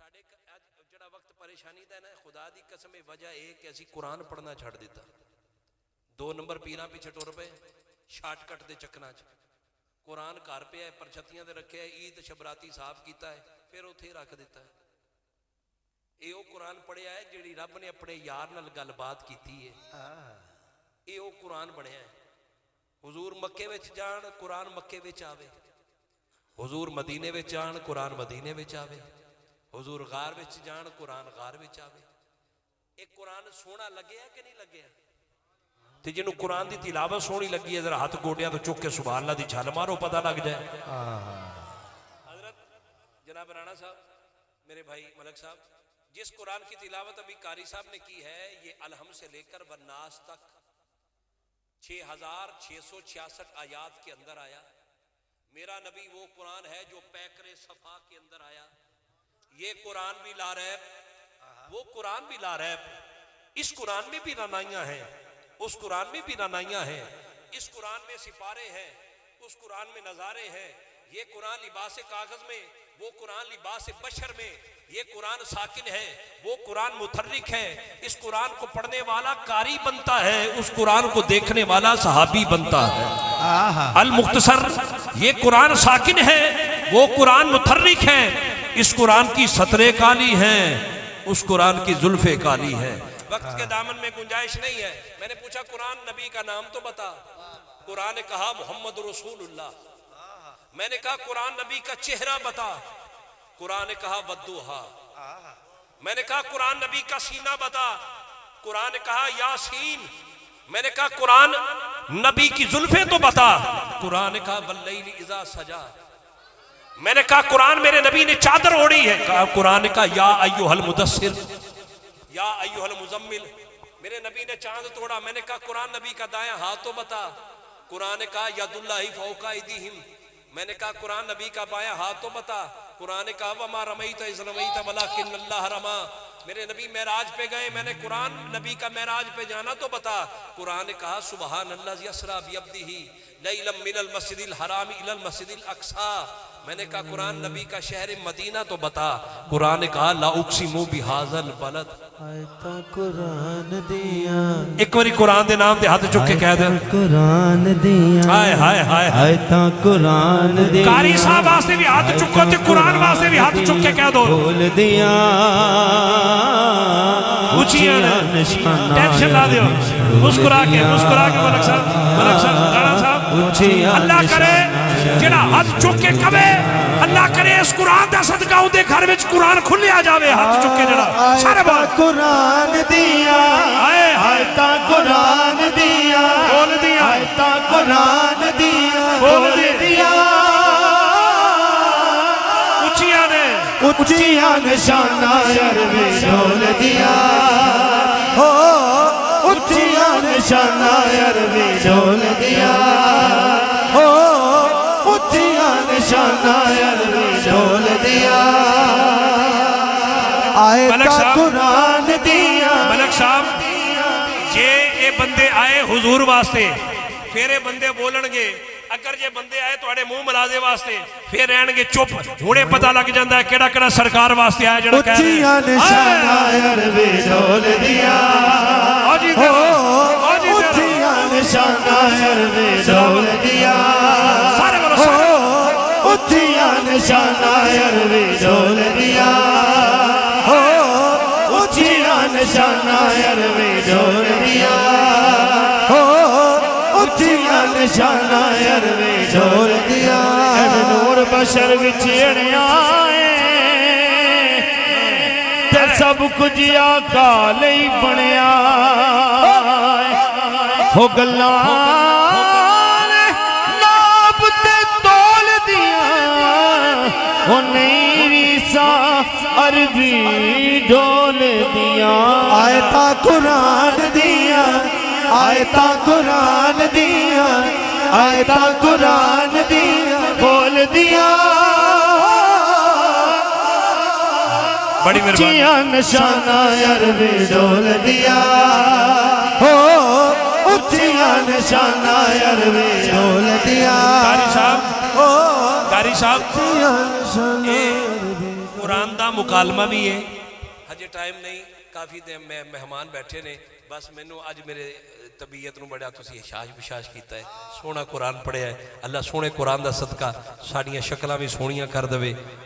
ساڈے جڑا وقت پریشانی دا نا خدا دی قسم وجہ اے کہ اسی قرآن پڑھنا چھڑ دیتا. 2 نمبر پیراں پیچھے ٹر پے شارٹ کٹ دے چکراں چ. قرآن گھر پہ ہے پرچتیاں دے رکھے ہے عید شبراتی صاف کیتا ہے پھر اتھے رکھ دیتا ہے. اے او قرآن پڑھیا ہے جڑی رب نے اپنے یار نال گل بات کیتی ہے. اے او قرآن بنیا ہے. حضور مکے وچ جان قرآن مکے وچ آوے, حضور مدینے وچ جان قرآن مدینے وچ آوے, حضور غار وچ جان قرآن غار وچ آوے. اے قرآن سونا لگیا کہ نہیں لگیا؟ تے جنوں قرآن دی تلاوت سونی لگی ہے ذرا ہاتھ گوڈیاں تو چک کے سبحان اللہ دی چھال مارو پتہ لگ جائے. حضرت جناب رانا صاحب میرے بھائی ملک صاحب, جس قرآن کی تلاوت ابھی قاری صاحب نے کی ہے یہ الحم سے لے کر والناس تک 6666 آیات کے اندر آیا. میرا نبی وہ قرآن ہے جو پیکر صفا کے اندر آیا. یہ قرآن بھی لا ریب, وہ قرآن بھی لا ریب. اس قرآن میں بھی رانائیاں ہیں, اس قرآن میں بھی رانائیاں ہیں, اس قرآن میں سپارے ہیں, اس قرآن میں نظارے ہیں. یہ قرآن لباس کاغذ میں, وہ قرآن لباس بشر میں. یہ قرآن ساکن ہے, وہ قرآن متحرک ہے. اس قرآن کو پڑھنے والا قاری بنتا ہے, اس قرآن کو دیکھنے والا صحابی بنتا ہے. المختصر یہ قرآن ساکن ہے, وہ قرآن متحرک ہے. اس قرآن کی سطریں کالی ہیں, اس قرآن کی زلفیں کالی ہیں. وقت کے دامن میں گنجائش نہیں ہے. میں نے پوچھا قرآن نبی کا نام تو بتا. قرآن نے کہا محمد رسول اللہ. میں نے کہا قرآن نبی کا چہرہ بتا. قرآن نے کہا ودوہا. میں نے کہا قرآن نبی کا سینہ بتا. قرآن نے کہا یاسین. میں نے کہا قرآن نبی کی زلفیں تو بتا. قرآن نے کہا واللیل اذا سجا. میں نے کہا قرآن میرے نبی نے چادر اوڑھی ہے. کہا قرآن نے کہا یا ایھا المدثر یا ایھا المزمل. میرے نبی نے چاند توڑا. میں نے کہا قرآن نبی کا دایاں ہاتھ تو بتا. قرآن نے کہا ید اللہ فوق ایدیہم. میں نے کہا قرآن نبی کا بایاں ہاتھ تو بتا. قرآن نے کہا وما رمیت اذ رمیت ولکن اللہ رما. میرے نبی معراج پہ گئے. میں نے قرآن نبی کا معراج پہ جانا تو بتا. قرآن نے کہا سبحان اللہ یسری بعبدہ لیلا من المسجد الحرام الی المسجد الاقصی. میں نے کہا قرآن نبی کا شہر مدینہ تو بتا. قرآن نے کہا لا اقسم بہذا البلد. آیتا قرآن دیا, ایک باری قرآن دے نام دے ہاتھ چک کے کہہ دیں قرآن دیا, ہائے ہائے ہائے. آیتا قرآن دیا, قاری صاحب واسطے بھی ہاتھ چکو تے قرآن واسطے بھی ہاتھ چک کے کہہ دو بول دیا اچھیا ٹینشن لا دیو. مسکرا کے ملک صاحب رانا صاحب اللہ کرے جڑا ہاتھ چک کے کہے اللہ کرے اس قرآن دا صدقہ اون دے گھر وچ قرآن کھلیا جاوے. ہاتھ چک کے جڑا سارے بات قرآن دیا, آیتا قرآن دیا, بول دیا آیتا قرآن دیا, بول دیا اچھیا نے اچھیا نشانہ عربی ڈول دیا, ہو اچھیا نشانہ عربی ڈول دیا, ہو اچھیا نشانہ عربی ڈول دیا. آیتا قرآن دیا. ملک صاحب یہ بندے آئے حضور واسطے, پھر یہ بندے بولن گے. اگر یہ بندے آئے توڑے منہ ملازے واسطے پھر رہن گے چپ. ہونے پتہ لگ جاندہ ہے کیڑا کیڑا سرکار واسطے آئے جڑا کہہ رہے اچھیا نشانہ عربی ڈول دیا, اچھیا نشانہ عربی ڈول دیا, اچھیا نشانہ عربی ڈول دیا, اچھیا نشانہ عربی ڈول دیا, اچھیا نشانہ عربی ڈول دیا. نور بشر وچ آئے تے سب کچھ آقا لئی بنیا, ہو گلاں ناب تے تول دیا, ہو نہیں ریسا عربی ڈول دیا. آیتا قرآن دیا, آیتا قرآن دیا, آیتا قرآن دیا, بول دیا بڑی مہربانی. نشانہ عربی ڈول دیا, ہو اچھیا نشانہ عربی ڈول دیا. قاری صاحب قرآن دا ਮੁਕਾਲਮਾ ਵੀ ਹੈ ਹਜੇ ਟਾਈਮ ਨਹੀਂ ਕਾਫੀ ਦੇ ਮਹਿਮਾਨ ਬੈਠੇ ਨੇ ਬਸ ਮੈਨੂੰ ਅੱਜ ਮੇਰੇ ਤਬੀਅਤ ਨੂੰ ਬੜਾ ਤੁਸੀਂ ਇਸ਼ਾਸ਼ ਵਿਸ਼ਾਸ਼ ਕੀਤਾ ਹੈ ਸੋਹਣਾ ਕੁਰਾਨ ਪੜ੍ਹਿਆ ਹੈ ਅੱਲਾ ਸੋਹਣੇ ਕੁਰਾਨ ਦਾ ਸਦਕਾ ਸਾਡੀਆਂ ਸ਼ਕਲਾਂ ਵੀ ਸੋਹਣੀਆਂ ਕਰ ਦੇਵੇ